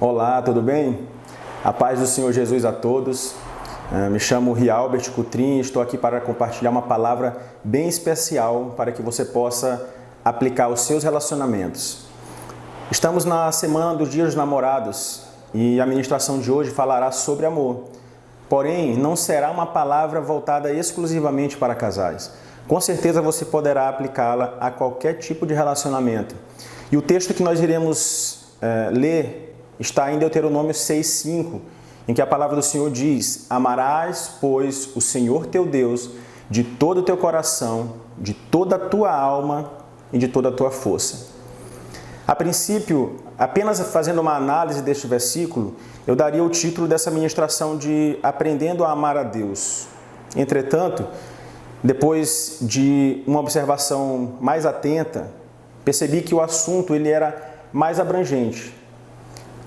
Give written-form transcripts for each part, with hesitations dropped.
Olá, tudo bem? A paz do Senhor Jesus a todos. Me chamo Rialbert Cutrim e estou aqui para compartilhar uma palavra bem especial para que você possa aplicar aos seus relacionamentos. Estamos na semana dos Dias dos Namorados e a ministração de hoje falará sobre amor. Porém, não será uma palavra voltada exclusivamente para casais. Com certeza você poderá aplicá-la a qualquer tipo de relacionamento. E o texto que nós iremos ler está em Deuteronômio 6:5, em que a palavra do Senhor diz: amarás, pois, o Senhor teu Deus de todo o teu coração, de toda a tua alma e de toda a tua força. A princípio, apenas fazendo uma análise deste versículo, eu daria o título dessa ministração de Aprendendo a Amar a Deus. Entretanto, depois de uma observação mais atenta, percebi que o assunto ele era mais abrangente.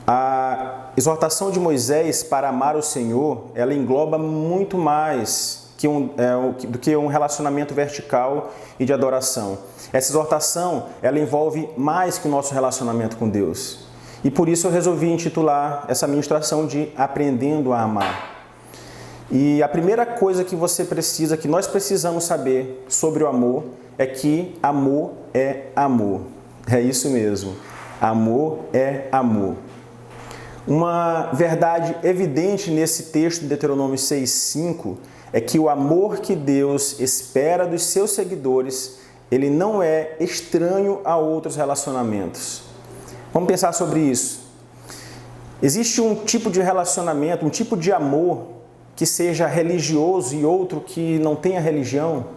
A exortação de Moisés para amar o Senhor, ela engloba muito mais do que um relacionamento vertical e de adoração. Essa exortação, ela envolve mais que o nosso relacionamento com Deus. E por isso eu resolvi intitular essa ministração de Aprendendo a Amar. E a primeira coisa que nós precisamos saber sobre o amor, é que amor é amor. É isso mesmo. Amor é amor. Uma verdade evidente nesse texto de Deuteronômio 6:5 é que o amor que Deus espera dos seus seguidores, ele não é estranho a outros relacionamentos. Vamos pensar sobre isso. Existe um tipo de relacionamento, um tipo de amor que seja religioso e outro que não tenha religião?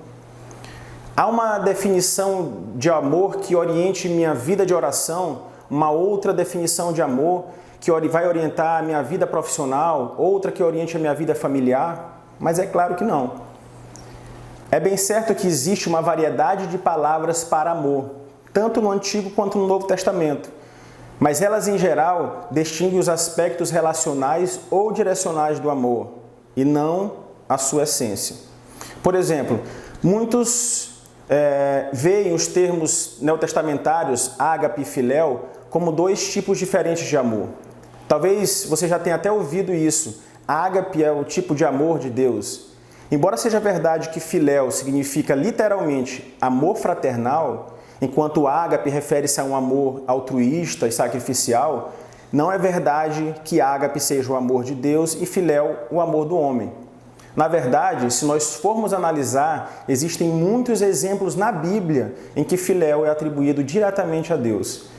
Há uma definição de amor que oriente minha vida de oração, uma outra definição de amor que vai orientar a minha vida profissional, outra que oriente a minha vida familiar? Mas é claro que não. É bem certo que existe uma variedade de palavras para amor, tanto no Antigo quanto no Novo Testamento, mas elas, em geral, distinguem os aspectos relacionais ou direcionais do amor, e não a sua essência. Por exemplo, muitos veem os termos neotestamentários, ágape e filéu, como dois tipos diferentes de amor. Talvez você já tenha até ouvido isso. Ágape é o tipo de amor de Deus. Embora seja verdade que filéu significa literalmente amor fraternal, enquanto ágape refere-se a um amor altruísta e sacrificial, não é verdade que ágape seja o amor de Deus e filéu o amor do homem. Na verdade, se nós formos analisar, existem muitos exemplos na Bíblia em que filéu é atribuído diretamente a Deus.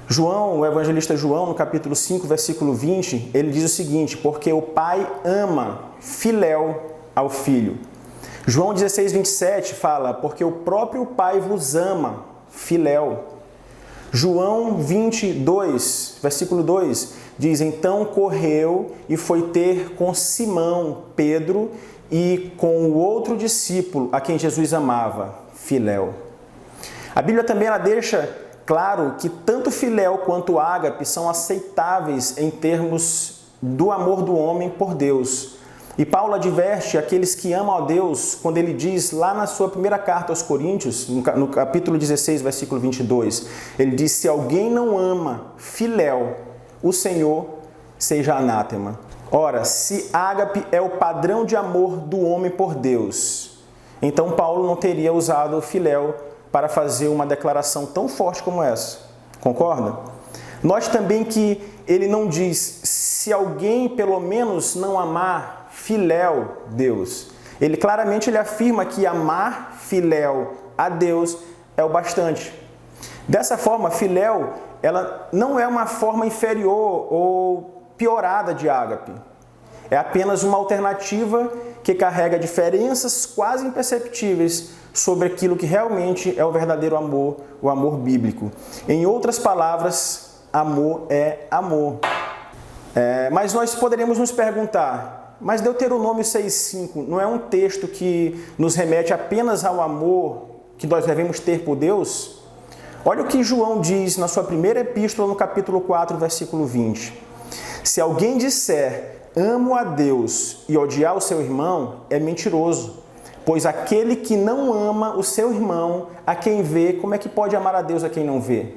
João, o evangelista João, no capítulo 5, versículo 20, ele diz o seguinte: porque o pai ama filéu ao filho. João 16:27 fala: porque o próprio pai vos ama, filéu. João 22, versículo 2, diz: então correu e foi ter com Simão, Pedro, e com o outro discípulo a quem Jesus amava, filéu. A Bíblia também ela deixa claro que tanto filéu quanto ágape são aceitáveis em termos do amor do homem por Deus. E Paulo adverte aqueles que amam a Deus quando ele diz lá na sua primeira carta aos Coríntios, no capítulo 16, versículo 22, ele diz: se alguém não ama filéu, o Senhor seja anátema. Ora, se ágape é o padrão de amor do homem por Deus, então Paulo não teria usado filéu para fazer uma declaração tão forte como essa. Concorda? Note também que ele não diz: se alguém pelo menos não amar filéu Deus. Ele claramente afirma que amar filéu a Deus é o bastante. Dessa forma, filéu ela não é uma forma inferior ou piorada de ágape. É apenas uma alternativa que carrega diferenças quase imperceptíveis sobre aquilo que realmente é o verdadeiro amor, o amor bíblico. Em outras palavras, amor é amor. Mas nós poderíamos nos perguntar: mas Deuteronômio 6:5 não é um texto que nos remete apenas ao amor que nós devemos ter por Deus? Olha o que João diz na sua primeira epístola, no capítulo 4, versículo 20. Se alguém disser amo a Deus e odiar o seu irmão, é mentiroso, Pois aquele que não ama o seu irmão, a quem vê, como é que pode amar a Deus a quem não vê?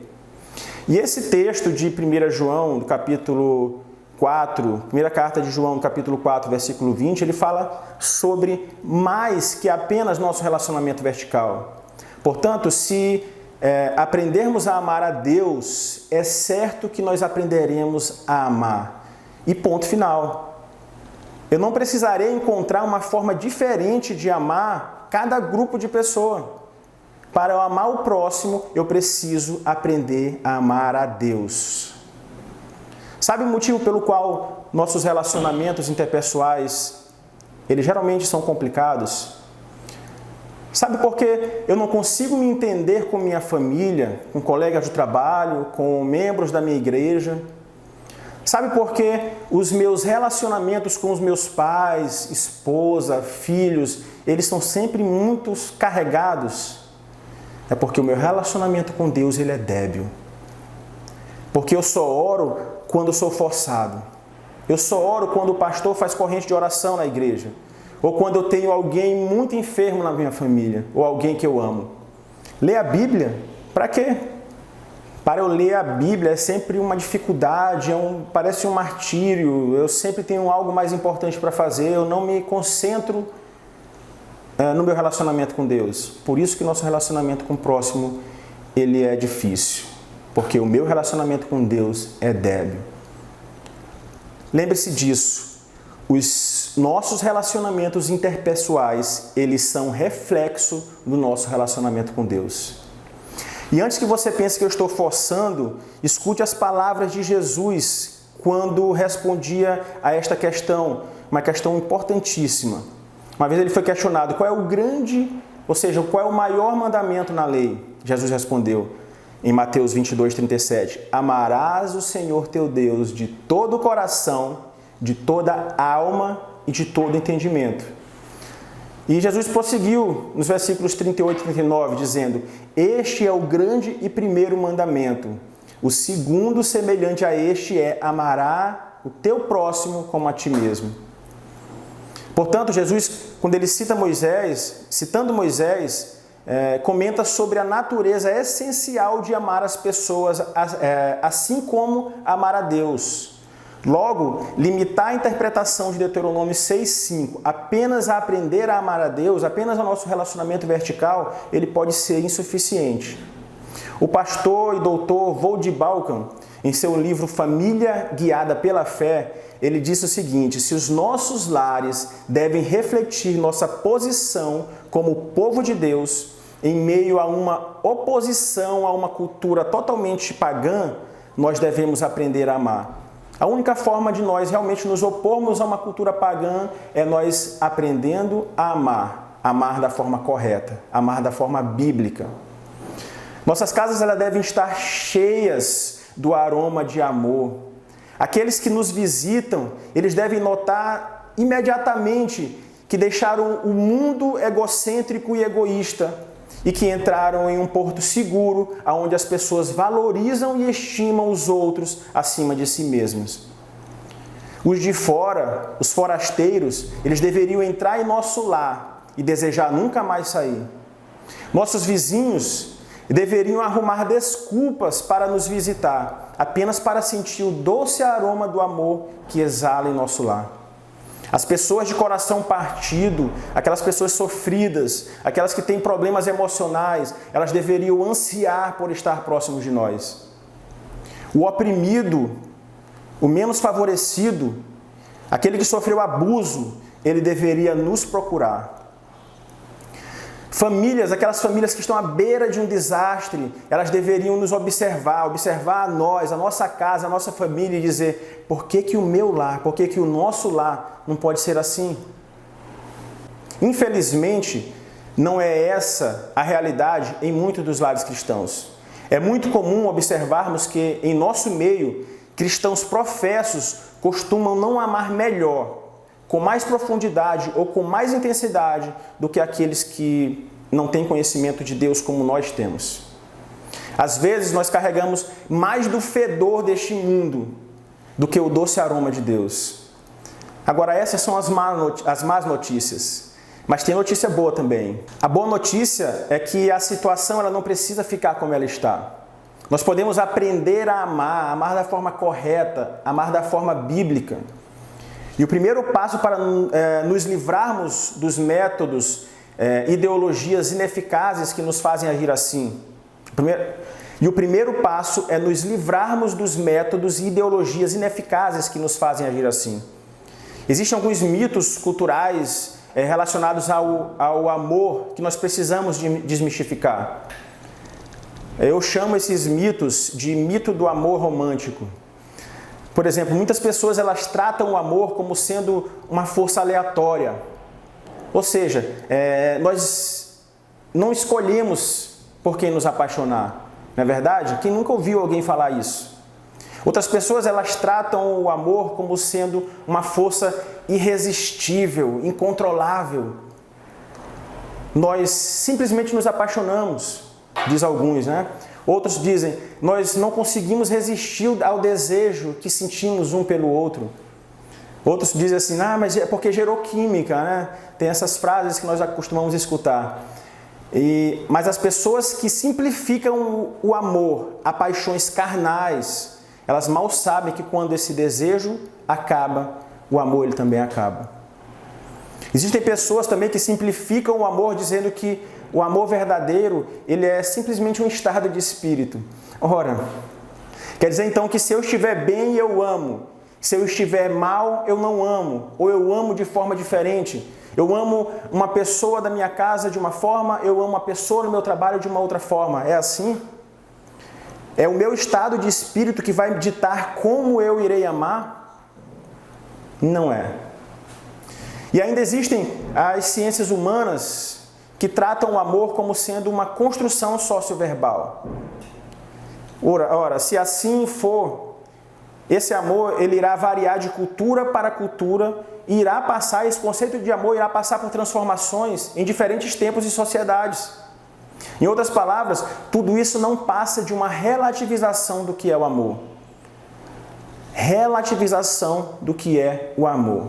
E esse texto de 1 João, do capítulo 4, primeira carta de João, capítulo 4, versículo 20, ele fala sobre mais que apenas nosso relacionamento vertical. Portanto, se aprendermos a amar a Deus, é certo que nós aprenderemos a amar. E ponto final. Eu não precisarei encontrar uma forma diferente de amar cada grupo de pessoa. Para eu amar o próximo, eu preciso aprender a amar a Deus. Sabe o motivo pelo qual nossos relacionamentos interpessoais, eles geralmente são complicados? Sabe por que eu não consigo me entender com minha família, com colegas de trabalho, com membros da minha igreja? Sabe por que os meus relacionamentos com os meus pais, esposa, filhos, eles são sempre muito carregados? É porque o meu relacionamento com Deus, ele é débil. Porque eu só oro quando sou forçado. Eu só oro quando o pastor faz corrente de oração na igreja. Ou quando eu tenho alguém muito enfermo na minha família. Ou alguém que eu amo. Ler a Bíblia? Para quê? Para eu ler a Bíblia é sempre uma dificuldade, parece um martírio. Eu sempre tenho algo mais importante para fazer. Eu não me concentro no meu relacionamento com Deus. Por isso que nosso relacionamento com o próximo, ele é difícil. Porque o meu relacionamento com Deus é débil. Lembre-se disso. Os nossos relacionamentos interpessoais, eles são reflexo do nosso relacionamento com Deus. E antes que você pense que eu estou forçando, escute as palavras de Jesus quando respondia a esta questão, uma questão importantíssima. Uma vez ele foi questionado, qual é o maior mandamento na lei? Jesus respondeu, em Mateus 22, 37, amarás o Senhor teu Deus de todo o coração, de toda a alma e de todo entendimento. E Jesus prosseguiu nos versículos 38 e 39, dizendo, este é o grande e primeiro mandamento. O segundo, semelhante a este, é amará o teu próximo como a ti mesmo. Portanto, Jesus, quando ele citando Moisés, comenta sobre a natureza essencial de amar as pessoas, assim como amar a Deus. Logo, limitar a interpretação de Deuteronômio 6,5 apenas a aprender a amar a Deus, apenas ao nosso relacionamento vertical, ele pode ser insuficiente. O pastor e doutor Voddie Baucham, em seu livro Família Guiada pela Fé, ele disse o seguinte, se os nossos lares devem refletir nossa posição como povo de Deus, em meio a uma oposição a uma cultura totalmente pagã, nós devemos aprender a amar. A única forma de nós realmente nos opormos a uma cultura pagã é nós aprendendo a amar. Amar da forma correta, amar da forma bíblica. Nossas casas elas devem estar cheias do aroma de amor. Aqueles que nos visitam, eles devem notar imediatamente que deixaram o mundo egocêntrico e egoísta e que entraram em um porto seguro, onde as pessoas valorizam e estimam os outros acima de si mesmos. Os de fora, os forasteiros, eles deveriam entrar em nosso lar e desejar nunca mais sair. Nossos vizinhos deveriam arrumar desculpas para nos visitar, apenas para sentir o doce aroma do amor que exala em nosso lar. As pessoas de coração partido, aquelas pessoas sofridas, aquelas que têm problemas emocionais, elas deveriam ansiar por estar próximos de nós. O oprimido, o menos favorecido, aquele que sofreu abuso, ele deveria nos procurar. Famílias, aquelas famílias que estão à beira de um desastre, elas deveriam nos observar a nós, a nossa casa, a nossa família e dizer, por que o meu lar, por que o nosso lar não pode ser assim? Infelizmente, não é essa a realidade em muitos dos lares cristãos. É muito comum observarmos que em nosso meio, cristãos professos costumam não amar melhor, com mais profundidade ou com mais intensidade do que aqueles que não têm conhecimento de Deus como nós temos. Às vezes nós carregamos mais do fedor deste mundo do que o doce aroma de Deus. Agora essas são as más notícias. Mas tem notícia boa também. A boa notícia é que a situação ela não precisa ficar como ela está. Nós podemos aprender a amar da forma correta, amar da forma bíblica. E o primeiro passo para nos livrarmos dos métodos, ideologias ineficazes que nos fazem agir assim. O primeiro passo é nos livrarmos dos métodos e ideologias ineficazes que nos fazem agir assim. Existem alguns mitos culturais relacionados ao amor que nós precisamos desmistificar. Eu chamo esses mitos de mito do amor romântico. Por exemplo, muitas pessoas elas tratam o amor como sendo uma força aleatória. Ou seja, nós não escolhemos por quem nos apaixonar. Não é verdade? Quem nunca ouviu alguém falar isso? Outras pessoas elas tratam o amor como sendo uma força irresistível, incontrolável. Nós simplesmente nos apaixonamos, diz alguns, né? Outros dizem, nós não conseguimos resistir ao desejo que sentimos um pelo outro. Outros dizem assim, mas é porque gerou química, né? Tem essas frases que nós acostumamos escutar. Mas as pessoas que simplificam o amor a paixões carnais, elas mal sabem que quando esse desejo acaba, o amor ele também acaba. Existem pessoas também que simplificam o amor dizendo que o amor verdadeiro, ele é simplesmente um estado de espírito. Ora, quer dizer então que se eu estiver bem, eu amo. Se eu estiver mal, eu não amo. Ou eu amo de forma diferente. Eu amo uma pessoa da minha casa de uma forma, eu amo uma pessoa no meu trabalho de uma outra forma. É assim? É o meu estado de espírito que vai ditar como eu irei amar? Não é. E ainda existem as ciências humanas que tratam o amor como sendo uma construção socioverbal. Ora, se assim for, esse amor ele irá variar de cultura para cultura e irá passar, esse conceito de amor irá passar por transformações em diferentes tempos e sociedades. Em outras palavras, tudo isso não passa de uma relativização do que é o amor. Relativização do que é o amor.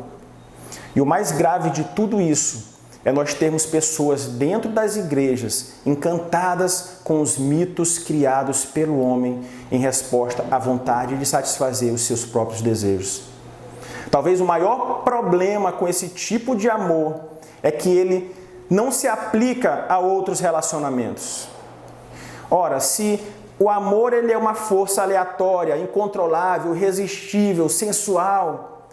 E o mais grave de tudo isso é nós termos pessoas dentro das igrejas encantadas com os mitos criados pelo homem em resposta à vontade de satisfazer os seus próprios desejos. Talvez o maior problema com esse tipo de amor é que ele não se aplica a outros relacionamentos. Ora, se o amor ele é uma força aleatória, incontrolável, irresistível, sensual,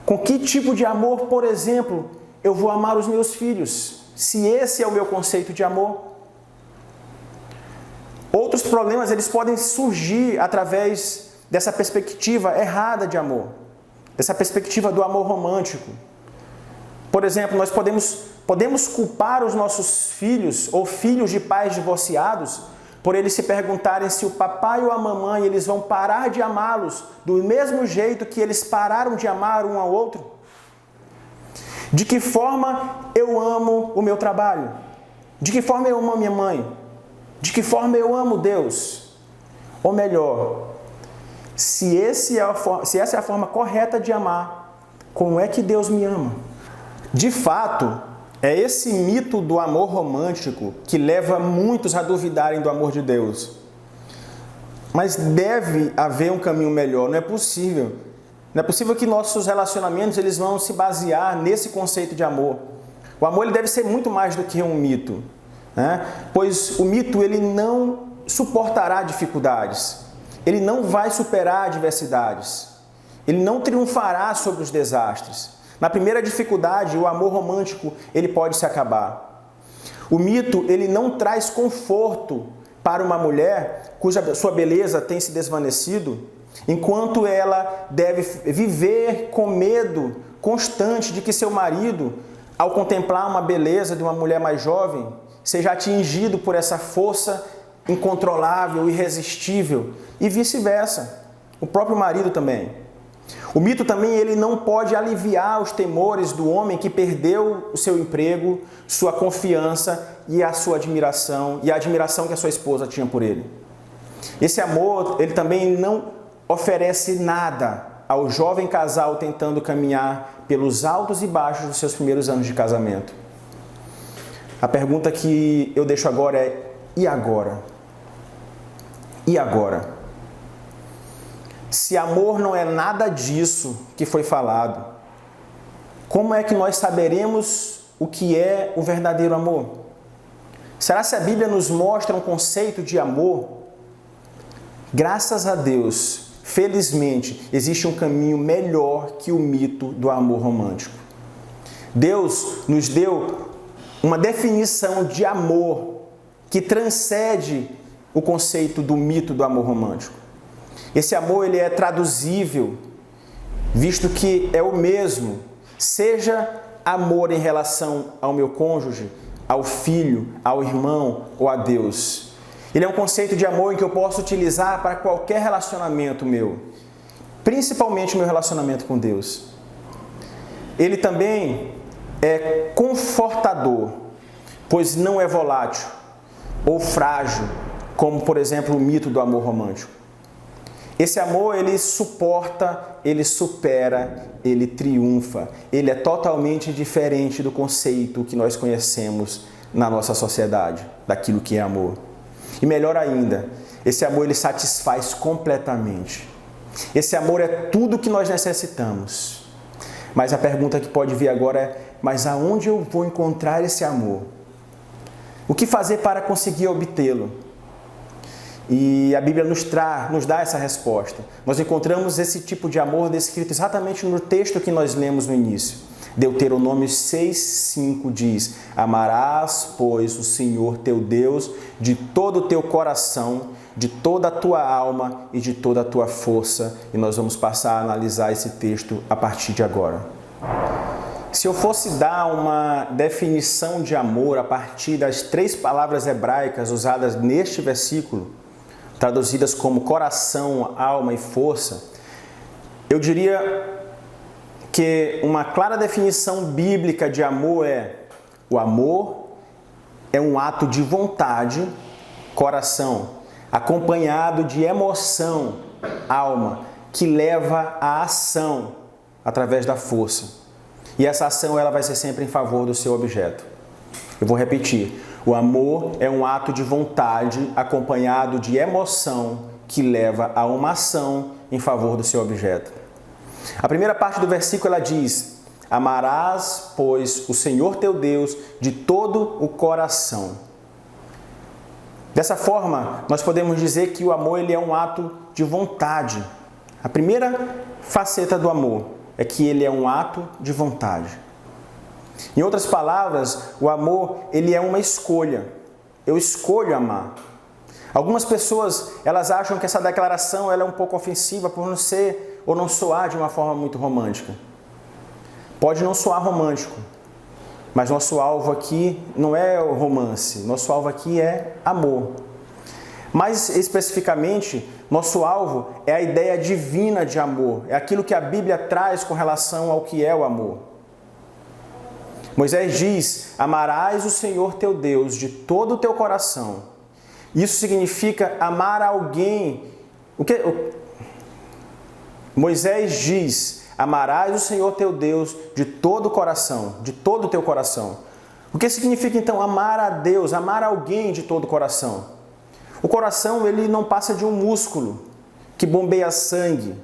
com que tipo de amor, por exemplo, eu vou amar os meus filhos? Se esse é o meu conceito de amor. Outros problemas eles podem surgir através dessa perspectiva errada de amor, dessa perspectiva do amor romântico. Por exemplo, nós podemos culpar os nossos filhos ou filhos de pais divorciados por eles se perguntarem se o papai ou a mamãe eles vão parar de amá-los do mesmo jeito que eles pararam de amar um ao outro. De que forma eu amo o meu trabalho? De que forma eu amo a minha mãe? De que forma eu amo Deus? Ou melhor, se essa é a forma correta de amar, como é que Deus me ama? De fato, é esse mito do amor romântico que leva muitos a duvidarem do amor de Deus. Mas deve haver um caminho melhor, não é possível. Não é possível que nossos relacionamentos eles vão se basear nesse conceito de amor. O amor ele deve ser muito mais do que um mito, né? Pois o mito ele não suportará dificuldades, ele não vai superar adversidades, ele não triunfará sobre os desastres. Na primeira dificuldade, o amor romântico ele pode se acabar. O mito ele não traz conforto para uma mulher cuja sua beleza tem se desvanecido, enquanto ela deve viver com medo constante de que seu marido, ao contemplar uma beleza de uma mulher mais jovem, seja atingido por essa força incontrolável, irresistível, e vice-versa. O próprio marido também. O mito também ele não pode aliviar os temores do homem que perdeu o seu emprego, sua confiança e a sua admiração, e a admiração que a sua esposa tinha por ele. Esse amor, ele também não oferece nada ao jovem casal tentando caminhar pelos altos e baixos dos seus primeiros anos de casamento. A pergunta que eu deixo agora é: e agora? E agora? Se amor não é nada disso que foi falado, como é que nós saberemos o que é o verdadeiro amor? Será que a Bíblia nos mostra um conceito de amor? Graças a Deus, felizmente, existe um caminho melhor que o mito do amor romântico. Deus nos deu uma definição de amor que transcende o conceito do mito do amor romântico. Esse amor ele é traduzível, visto que é o mesmo, seja amor em relação ao meu cônjuge, ao filho, ao irmão ou a Deus. Ele é um conceito de amor em que eu posso utilizar para qualquer relacionamento meu, principalmente o meu relacionamento com Deus. Ele também é confortador, pois não é volátil ou frágil, como, por exemplo, o mito do amor romântico. Esse amor, ele suporta, ele supera, ele triunfa. Ele é totalmente diferente do conceito que nós conhecemos na nossa sociedade, daquilo que é amor. E melhor ainda, esse amor, ele satisfaz completamente. Esse amor é tudo que nós necessitamos. Mas a pergunta que pode vir agora é: mas aonde eu vou encontrar esse amor? O que fazer para conseguir obtê-lo? E a Bíblia nos dá essa resposta. Nós encontramos esse tipo de amor descrito exatamente no texto que nós lemos no início. Deuteronômio 6:5 diz: amarás, pois, o Senhor teu Deus de todo o teu coração, de toda a tua alma e de toda a tua força. E nós vamos passar a analisar esse texto a partir de agora. Se eu fosse dar uma definição de amor a partir das 3 palavras hebraicas usadas neste versículo, traduzidas como coração, alma e força, eu diria que uma clara definição bíblica de amor é: o amor é um ato de vontade, coração, acompanhado de emoção, alma, que leva à ação através da força. E essa ação ela vai ser sempre em favor do seu objeto. Eu vou repetir. O amor é um ato de vontade acompanhado de emoção que leva a uma ação em favor do seu objeto. A primeira parte do versículo ela diz: amarás, pois, o Senhor teu Deus de todo o coração. Dessa forma, nós podemos dizer que o amor ele é um ato de vontade. A primeira faceta do amor é que ele é um ato de vontade. Em outras palavras, o amor ele é uma escolha. Eu escolho amar. Algumas pessoas elas acham que essa declaração ela é um pouco ofensiva por não ser ou não soar de uma forma muito romântica. Pode não soar romântico, mas nosso alvo aqui não é o romance, nosso alvo aqui é amor. Mais especificamente, nosso alvo é a ideia divina de amor, é aquilo que a Bíblia traz com relação ao que é o amor. Moisés diz: amarás o Senhor teu Deus de todo o teu coração. Isso significa amar alguém. Moisés diz: amarás o Senhor teu Deus de todo o coração, de todo o teu coração. O que significa então amar a Deus, amar alguém de todo o coração? O coração ele não passa de um músculo que bombeia sangue.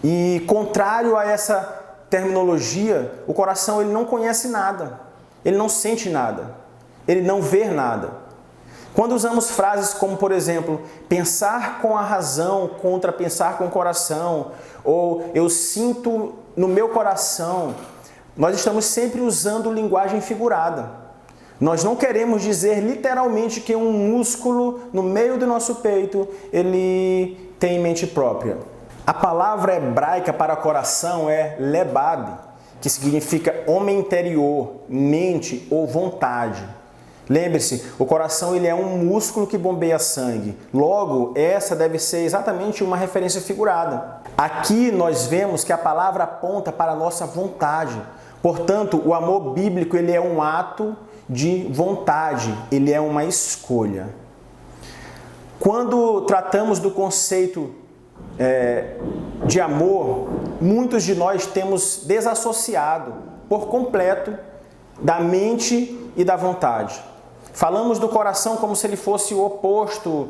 E contrário a essa terminologia, o coração ele não conhece nada, ele não sente nada, ele não vê nada. Quando usamos frases como, por exemplo, pensar com a razão contra pensar com o coração, ou eu sinto no meu coração, nós estamos sempre usando linguagem figurada. Nós não queremos dizer literalmente que um músculo no meio do nosso peito, ele tem mente própria. A palavra hebraica para coração é lebab, que significa homem interior, mente ou vontade. Lembre-se, o coração ele é um músculo que bombeia sangue. Logo, essa deve ser exatamente uma referência figurada. Aqui nós vemos que a palavra aponta para a nossa vontade. Portanto, o amor bíblico ele é um ato de vontade, ele é uma escolha. Quando tratamos do conceito de amor, muitos de nós temos desassociado por completo da mente e da vontade. Falamos do coração como se ele fosse o oposto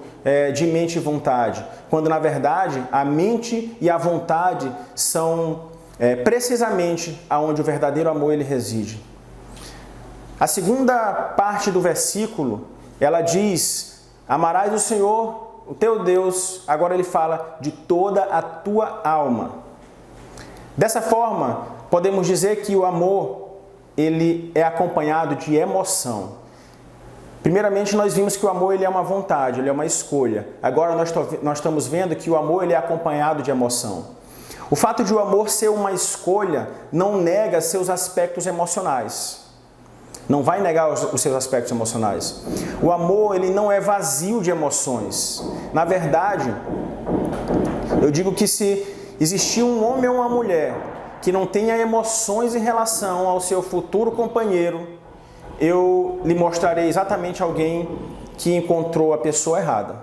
de mente e vontade, quando na verdade a mente e a vontade são precisamente aonde o verdadeiro amor ele reside. A segunda parte do versículo, ela diz: amarás o Senhor, o teu Deus, agora ele fala de toda a tua alma. Dessa forma, podemos dizer que o amor ele é acompanhado de emoção. Primeiramente, nós vimos que o amor ele é uma vontade, ele é uma escolha. Agora nós estamos vendo que o amor ele é acompanhado de emoção. O fato de o amor ser uma escolha não nega seus aspectos emocionais. Não vai negar os seus aspectos emocionais. O amor ele não é vazio de emoções. Na verdade, eu digo que se existir um homem ou uma mulher que não tenha emoções em relação ao seu futuro companheiro, eu lhe mostrarei exatamente alguém que encontrou a pessoa errada.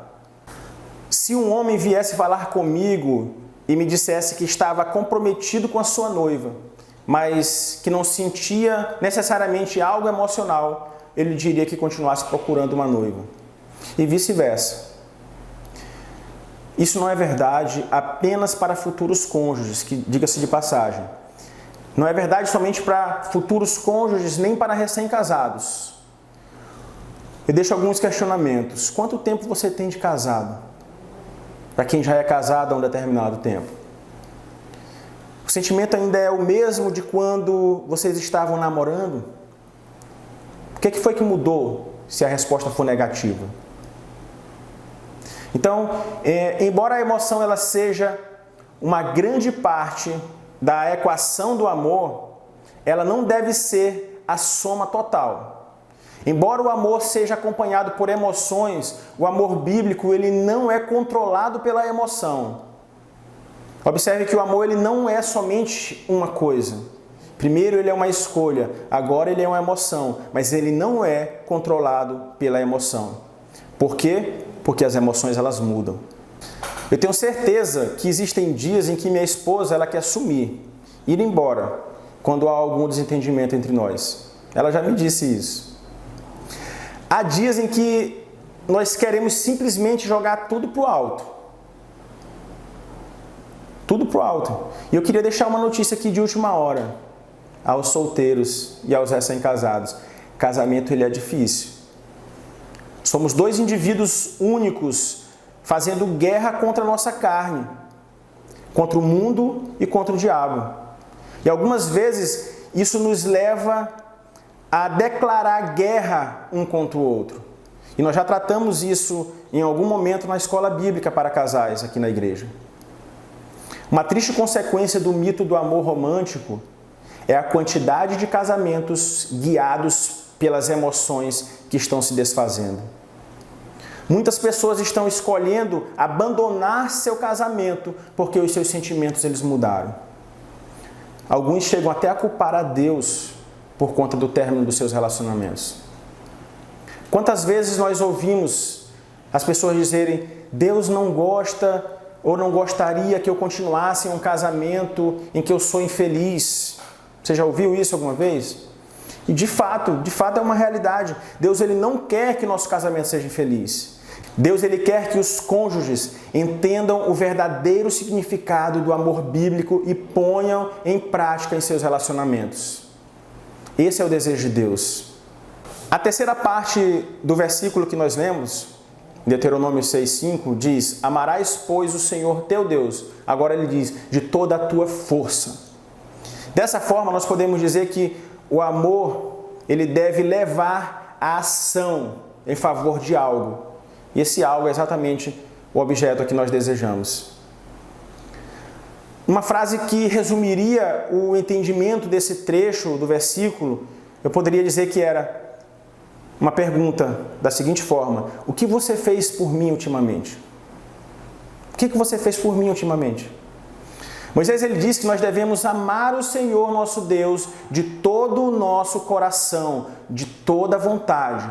Se um homem viesse falar comigo e me dissesse que estava comprometido com a sua noiva, mas que não sentia necessariamente algo emocional, ele diria que continuasse procurando uma noiva. E vice-versa. Isso não é verdade apenas para futuros cônjuges, que diga-se de passagem. Não é verdade somente para futuros cônjuges, nem para recém-casados. Eu deixo alguns questionamentos. Quanto tempo você tem de casado? Para quem já é casado há um determinado tempo. O sentimento ainda é o mesmo de quando vocês estavam namorando? O que foi que mudou, se a resposta for negativa? Então, embora a emoção ela seja uma grande parte da equação do amor, ela não deve ser a soma total. Embora o amor seja acompanhado por emoções, o amor bíblico ele não é controlado pela emoção. Observe que o amor ele não é somente uma coisa. Primeiro ele é uma escolha, agora ele é uma emoção, mas ele não é controlado pela emoção. Por quê? Porque as emoções elas mudam. Eu tenho certeza que existem dias em que minha esposa ela quer sumir, ir embora, quando há algum desentendimento entre nós. Ela já me disse isso. Há dias em que nós queremos simplesmente jogar tudo para o alto. Tudo para o alto. E eu queria deixar uma notícia aqui de última hora aos solteiros e aos recém-casados. Casamento ele é difícil. Somos dois indivíduos únicos fazendo guerra contra a nossa carne, contra o mundo e contra o diabo. E algumas vezes isso nos leva a declarar guerra um contra o outro. E nós já tratamos isso em algum momento na escola bíblica para casais aqui na igreja. Uma triste consequência do mito do amor romântico é a quantidade de casamentos guiados pelas emoções que estão se desfazendo. Muitas pessoas estão escolhendo abandonar seu casamento porque os seus sentimentos eles mudaram. Alguns chegam até a culpar a Deus por conta do término dos seus relacionamentos. Quantas vezes nós ouvimos as pessoas dizerem: Deus não gosta ou não gostaria que eu continuasse em um casamento em que eu sou infeliz. Você já ouviu isso alguma vez? E de fato é uma realidade. Deus ele não quer que nosso casamento seja infeliz. Deus ele quer que os cônjuges entendam o verdadeiro significado do amor bíblico e ponham em prática em seus relacionamentos. Esse é o desejo de Deus. A terceira parte do versículo que nós lemos, Deuteronômio 6,5, diz: amarás, pois, o Senhor teu Deus. Agora ele diz: de toda a tua força. Dessa forma, nós podemos dizer que o amor ele deve levar a ação em favor de algo. E esse algo é exatamente o objeto que nós desejamos. Uma frase que resumiria o entendimento desse trecho do versículo, eu poderia dizer que era uma pergunta da seguinte forma: o que você fez por mim ultimamente? O que você fez por mim ultimamente? Moisés ele diz que nós devemos amar o Senhor nosso Deus de todo o nosso coração, de toda a vontade.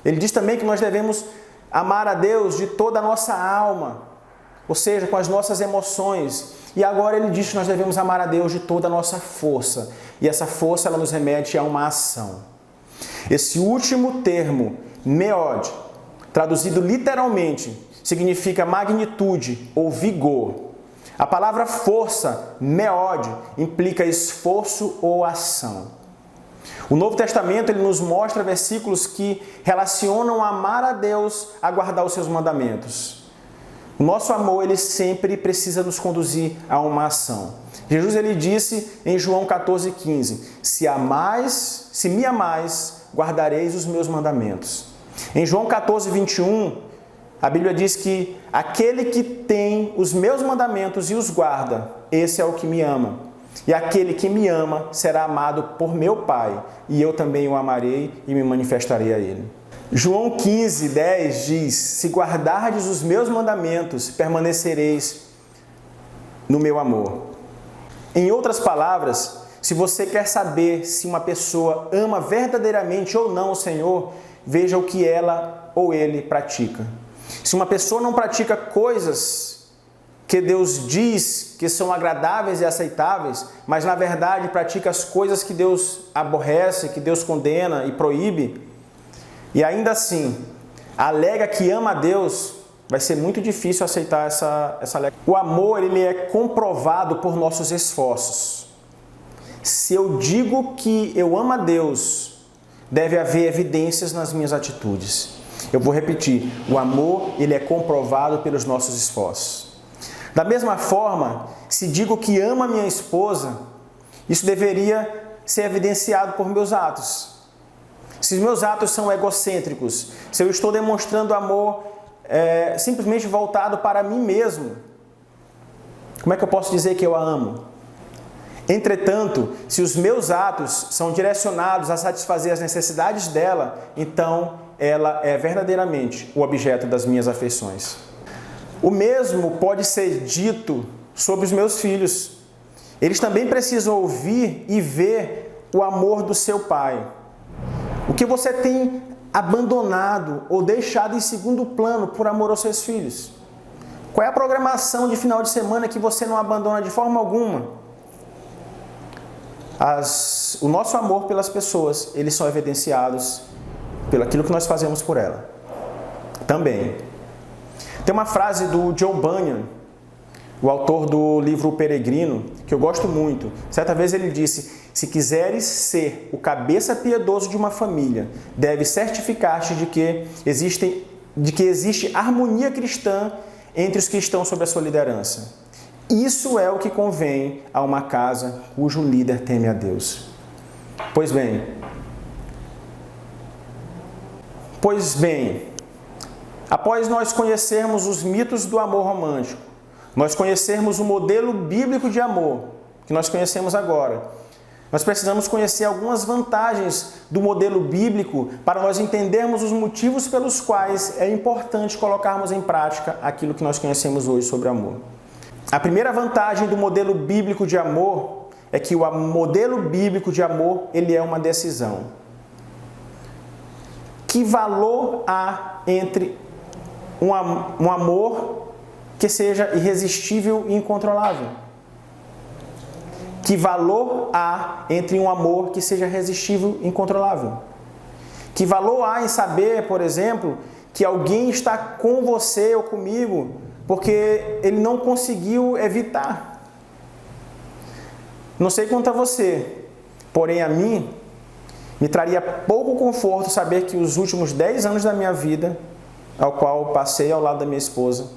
Ele diz também que nós devemos amar a Deus de toda a nossa alma, ou seja, com as nossas emoções. E agora ele diz que nós devemos amar a Deus de toda a nossa força. E essa força ela nos remete a uma ação. Esse último termo, meod, traduzido literalmente, significa magnitude ou vigor. A palavra força, meod, implica esforço ou ação. O Novo Testamento ele nos mostra versículos que relacionam amar a Deus a guardar os seus mandamentos. O nosso amor ele sempre precisa nos conduzir a uma ação. Jesus ele disse em João 14,15: Se me amais, guardareis os meus mandamentos. Em João 14,21, a Bíblia diz que aquele que tem os meus mandamentos e os guarda, esse é o que me ama. E aquele que me ama será amado por meu Pai, e eu também o amarei e me manifestarei a ele. João 15:10 diz: Se guardardes os meus mandamentos, permanecereis no meu amor. Em outras palavras, se você quer saber se uma pessoa ama verdadeiramente ou não o Senhor, veja o que ela ou ele pratica. Se uma pessoa não pratica coisas que Deus diz que são agradáveis e aceitáveis, mas na verdade pratica as coisas que Deus aborrece, que Deus condena e proíbe, e ainda assim alega que ama a Deus, vai ser muito difícil aceitar essa alegação. O amor ele é comprovado por nossos esforços. Se eu digo que eu amo a Deus, deve haver evidências nas minhas atitudes. Eu vou repetir, o amor ele é comprovado pelos nossos esforços. Da mesma forma, se digo que amo a minha esposa, isso deveria ser evidenciado por meus atos. Se os meus atos são egocêntricos, se eu estou demonstrando amor simplesmente voltado para mim mesmo, como é que eu posso dizer que eu a amo? Entretanto, se os meus atos são direcionados a satisfazer as necessidades dela, então ela é verdadeiramente o objeto das minhas afeições. O mesmo pode ser dito sobre os meus filhos. Eles também precisam ouvir e ver o amor do seu pai. O que você tem abandonado ou deixado em segundo plano por amor aos seus filhos? Qual é a programação de final de semana que você não abandona de forma alguma? O nosso amor pelas pessoas, eles são evidenciados pelo aquilo que nós fazemos por ela. Também. Tem uma frase do John Bunyan, o autor do livro O Peregrino, que eu gosto muito. Certa vez ele disse: se quiseres ser o cabeça piedoso de uma família, deve certificar-te de que existe harmonia cristã entre os que estão sob a sua liderança. Isso é o que convém a uma casa cujo líder teme a Deus. Pois bem, após nós conhecermos os mitos do amor romântico, nós conhecermos o modelo bíblico de amor, que nós conhecemos agora, nós precisamos conhecer algumas vantagens do modelo bíblico para nós entendermos os motivos pelos quais é importante colocarmos em prática aquilo que nós conhecemos hoje sobre amor. A primeira vantagem do modelo bíblico de amor é que o modelo bíblico de amor ele é uma decisão. Que valor há entre um amor que seja irresistível e incontrolável? Que valor há entre um amor que seja resistível e incontrolável? Que valor há em saber, por exemplo, que alguém está com você ou comigo porque ele não conseguiu evitar? Não sei quanto a você, porém a mim, me traria pouco conforto saber que os últimos 10 anos da minha vida, ao qual passei ao lado da minha esposa,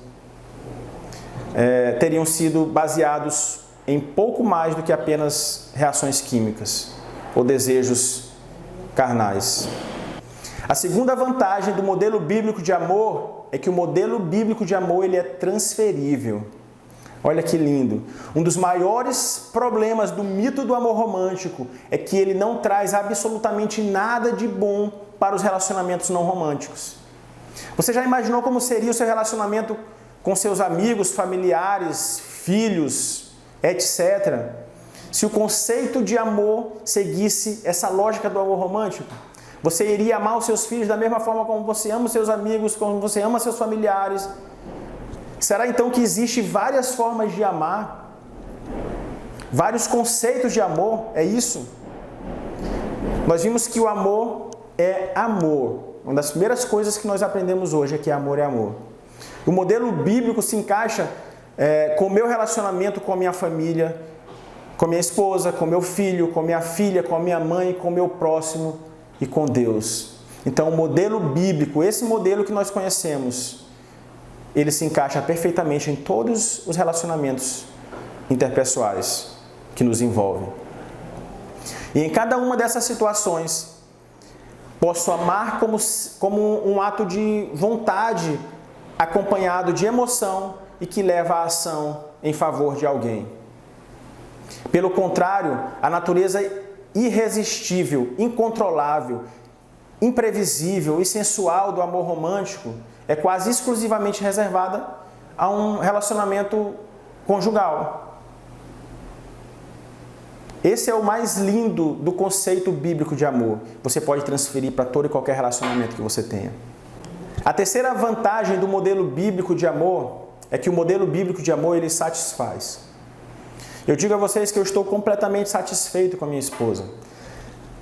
teriam sido baseados em pouco mais do que apenas reações químicas ou desejos carnais. A segunda vantagem do modelo bíblico de amor é que o modelo bíblico de amor ele é transferível. Olha que lindo! Um dos maiores problemas do mito do amor romântico é que ele não traz absolutamente nada de bom para os relacionamentos não românticos. Você já imaginou como seria o seu relacionamento com seus amigos, familiares, filhos, etc., se o conceito de amor seguisse essa lógica do amor romântico? Você iria amar os seus filhos da mesma forma como você ama os seus amigos, como você ama seus familiares? Será então que existem várias formas de amar? Vários conceitos de amor? É isso? Nós vimos que o amor é amor. Uma das primeiras coisas que nós aprendemos hoje é que amor é amor. O modelo bíblico se encaixa com o meu relacionamento com a minha família, com a minha esposa, com meu filho, com minha filha, com a minha mãe, com o meu próximo e com Deus. Então, o modelo bíblico, esse modelo que nós conhecemos, ele se encaixa perfeitamente em todos os relacionamentos interpessoais que nos envolvem. E em cada uma dessas situações, posso amar como um ato de vontade, acompanhado de emoção e que leva à ação em favor de alguém. Pelo contrário, a natureza irresistível, incontrolável, imprevisível e sensual do amor romântico é quase exclusivamente reservada a um relacionamento conjugal. Esse é o mais lindo do conceito bíblico de amor. Você pode transferir para todo e qualquer relacionamento que você tenha. A terceira vantagem do modelo bíblico de amor é que o modelo bíblico de amor ele satisfaz. Eu digo a vocês que eu estou completamente satisfeito com a minha esposa.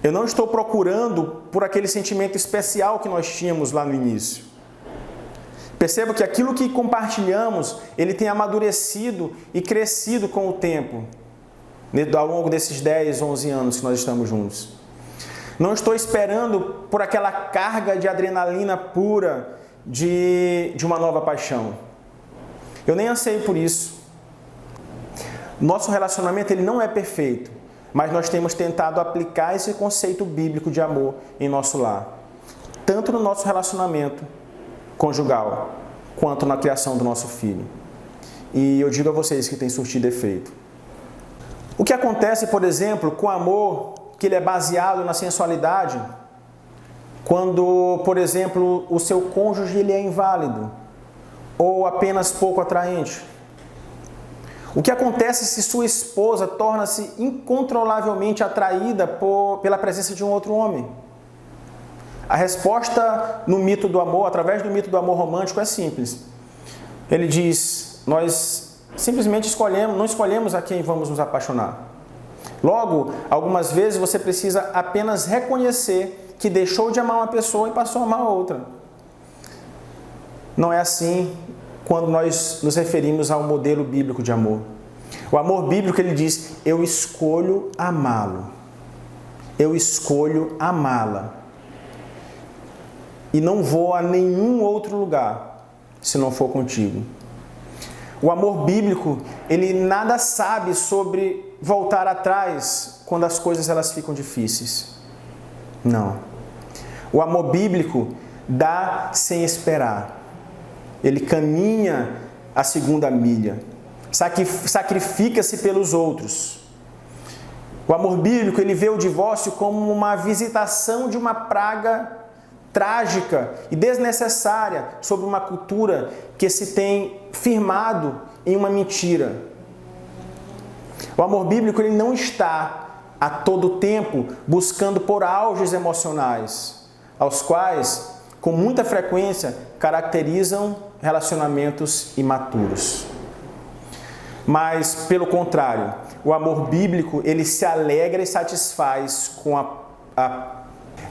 Eu não estou procurando por aquele sentimento especial que nós tínhamos lá no início. Percebo que aquilo que compartilhamos, ele tem amadurecido e crescido com o tempo, ao longo desses 10, 11 anos que nós estamos juntos. Não estou esperando por aquela carga de adrenalina pura de uma nova paixão. Eu nem anseio por isso. Nosso relacionamento ele não é perfeito, mas nós temos tentado aplicar esse conceito bíblico de amor em nosso lar, tanto no nosso relacionamento conjugal, quanto na criação do nosso filho. E eu digo a vocês que tem surtido efeito. O que acontece, por exemplo, com o amor que ele é baseado na sensualidade, quando, por exemplo, o seu cônjuge ele é inválido ou apenas pouco atraente? O que acontece se sua esposa torna-se incontrolavelmente atraída pela presença de um outro homem? A resposta no mito do amor, através do mito do amor romântico, é simples. Ele diz, nós simplesmente não escolhemos a quem vamos nos apaixonar. Logo, algumas vezes você precisa apenas reconhecer que deixou de amar uma pessoa e passou a amar outra. Não é assim quando nós nos referimos ao modelo bíblico de amor. O amor bíblico, ele diz, eu escolho amá-lo. Eu escolho amá-la. E não vou a nenhum outro lugar se não for contigo. O amor bíblico, ele nada sabe sobre voltar atrás quando as coisas elas ficam difíceis. Não. O amor bíblico dá sem esperar. Ele caminha a segunda milha. Sacrifica-se pelos outros. O amor bíblico, ele vê o divórcio como uma visitação de uma praga trágica e desnecessária sobre uma cultura que se tem firmado em uma mentira. O amor bíblico ele não está a todo tempo buscando por auges emocionais, aos quais, com muita frequência, caracterizam relacionamentos imaturos. Mas, pelo contrário, o amor bíblico ele se alegra e satisfaz com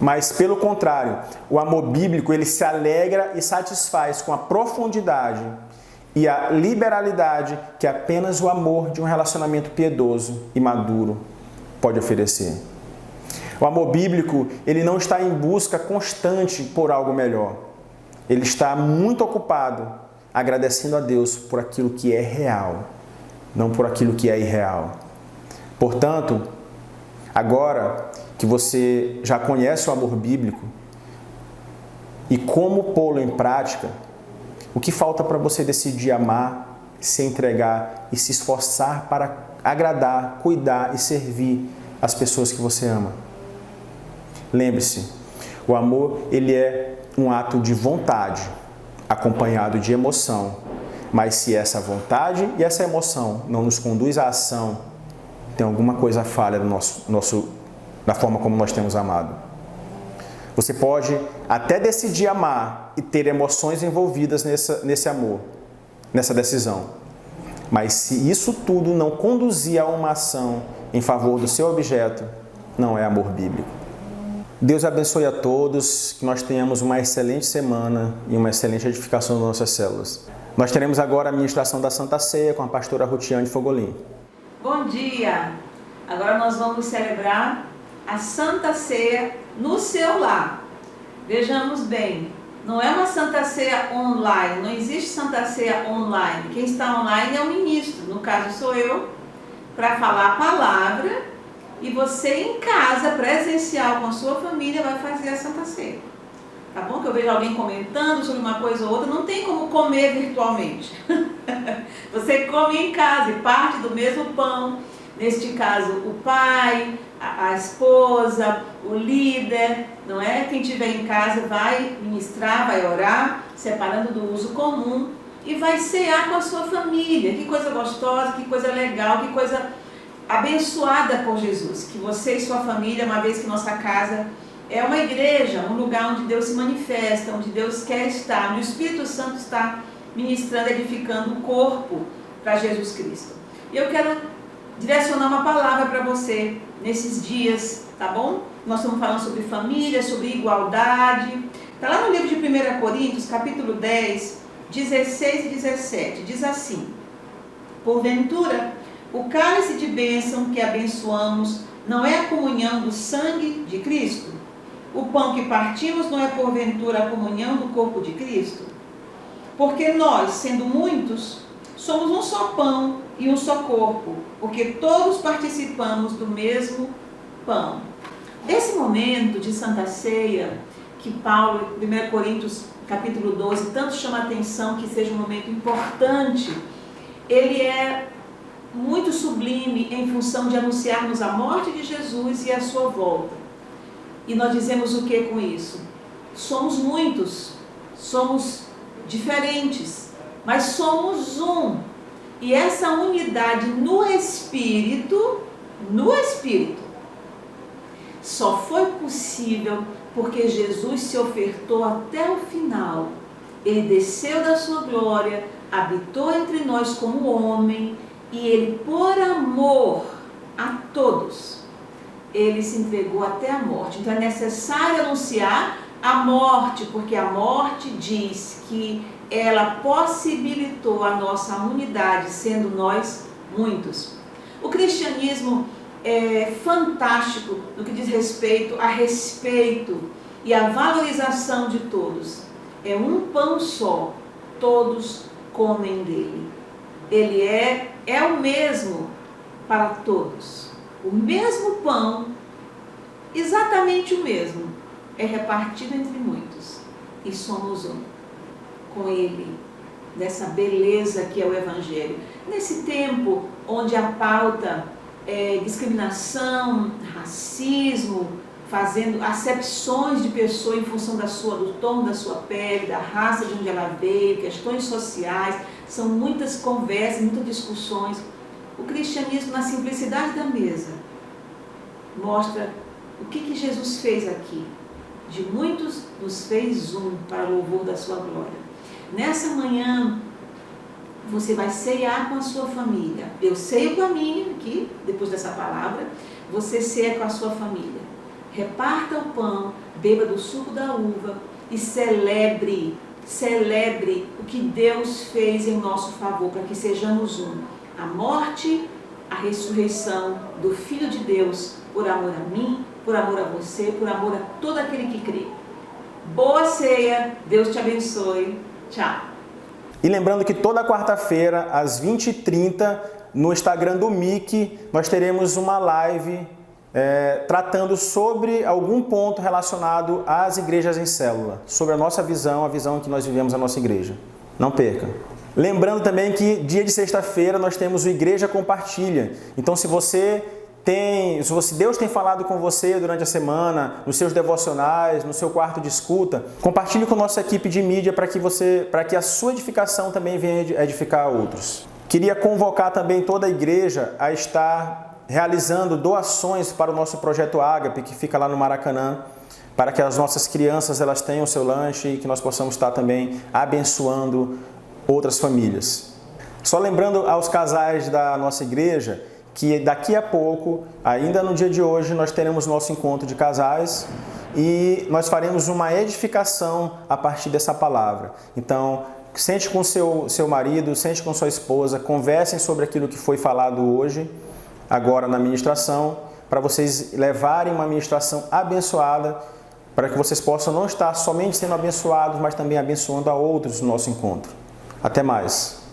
Mas, pelo contrário, o amor bíblico ele se alegra e satisfaz com a profundidade e a liberalidade que apenas o amor de um relacionamento piedoso e maduro pode oferecer. O amor bíblico ele não está em busca constante por algo melhor. Ele está muito ocupado agradecendo a Deus por aquilo que é real, não por aquilo que é irreal. Portanto, agora que você já conhece o amor bíblico e como pô-lo em prática, o que falta para você decidir amar, se entregar e se esforçar para agradar, cuidar e servir as pessoas que você ama? Lembre-se, o amor ele é um ato de vontade, acompanhado de emoção. Mas se essa vontade e essa emoção não nos conduz à ação, tem alguma coisa falha na forma como nós temos amado. Você pode até decidir amar e ter emoções envolvidas nesse amor, nessa decisão. Mas se isso tudo não conduzir a uma ação em favor do seu objeto, não é amor bíblico. Deus abençoe a todos, que nós tenhamos uma excelente semana e uma excelente edificação das nossas células. Nós teremos agora a ministração da Santa Ceia com a pastora Rutiane Fogolin. Bom dia! Agora nós vamos celebrar a Santa Ceia no seu lar. Vejamos bem, não é uma Santa Ceia online, não existe Santa Ceia online. Quem está online é o ministro, no caso sou eu, para falar a palavra. E você em casa, presencial com a sua família, vai fazer a Santa Ceia. Tá bom? Que eu vejo alguém comentando sobre uma coisa ou outra, não tem como comer virtualmente. Você come em casa e parte do mesmo pão. Neste caso, o pai, a esposa, o líder, não é? Quem estiver em casa vai ministrar, vai orar, separando do uso comum e vai cear com a sua família. Que coisa gostosa, que coisa legal, que coisa abençoada por Jesus, que você e sua família, uma vez que nossa casa é uma igreja, um lugar onde Deus se manifesta, onde Deus quer estar, onde o Espírito Santo está ministrando, edificando o corpo para Jesus Cristo. E eu quero direcionar uma palavra para você nesses dias, tá bom? Nós estamos falando sobre família, sobre igualdade. Está lá no livro de 1 Coríntios, capítulo 10, 16 e 17, diz assim: porventura, o cálice de bênção que abençoamos não é a comunhão do sangue de Cristo? O pão que partimos não é porventura a comunhão do corpo de Cristo? Porque nós, sendo muitos, somos um só pão e um só corpo, porque todos participamos do mesmo pão. Esse momento de Santa Ceia, que Paulo, em 1 Coríntios capítulo 12, tanto chama a atenção que seja um momento importante, ele é muito sublime em função de anunciarmos a morte de Jesus e a sua volta. E nós dizemos o que com isso? Somos muitos, somos diferentes, mas somos um. E essa unidade no Espírito, só foi possível porque Jesus se ofertou até o final. Ele desceu da sua glória, habitou entre nós como homem, e ele, por amor a todos, ele se entregou até a morte. Então é necessário anunciar a morte, porque a morte diz que ela possibilitou a nossa unidade, sendo nós muitos. O cristianismo é fantástico no que diz respeito e a valorização de todos. É um pão só, todos comem dele. Ele é o mesmo para todos. O mesmo pão, exatamente o mesmo, é repartido entre muitos. E somos um com ele, dessa beleza que é o Evangelho. Nesse tempo onde a pauta é discriminação, racismo, fazendo acepções de pessoa em função do tom da sua pele, da raça de onde ela veio, questões sociais, são muitas conversas, muitas discussões. O cristianismo, na simplicidade da mesa, mostra o que Jesus fez aqui. De muitos nos fez um para o louvor da sua glória. Nessa manhã, você vai ceiar com a sua família. Eu ceio com a minha aqui, depois dessa palavra, você ceia com a sua família. Reparta o pão, beba do suco da uva e celebre o que Deus fez em nosso favor, para que sejamos um. A morte, a ressurreição do Filho de Deus, por amor a mim, por amor a você, por amor a todo aquele que crê. Boa ceia, Deus te abençoe. Tchau. E lembrando que toda quarta-feira, às 20h30, no Instagram do MIC, nós teremos uma live tratando sobre algum ponto relacionado às igrejas em célula, sobre a nossa visão, a visão que nós vivemos na nossa igreja. Não perca! Lembrando também que dia de sexta-feira nós temos o Igreja Compartilha. Então se Deus tem falado com você durante a semana, nos seus devocionais, no seu quarto de escuta, compartilhe com a nossa equipe de mídia para que a sua edificação também venha edificar outros. Queria convocar também toda a igreja a estar realizando doações para o nosso projeto Ágape, que fica lá no Maracanã, para que as nossas crianças elas tenham o seu lanche e que nós possamos estar também abençoando outras famílias. Só lembrando aos casais da nossa igreja que daqui a pouco, ainda no dia de hoje, nós teremos nosso encontro de casais e nós faremos uma edificação a partir dessa palavra. Então, sente com seu marido, sente com sua esposa, conversem sobre aquilo que foi falado hoje, agora na ministração, para vocês levarem uma ministração abençoada, para que vocês possam não estar somente sendo abençoados, mas também abençoando a outros no nosso encontro. Até mais!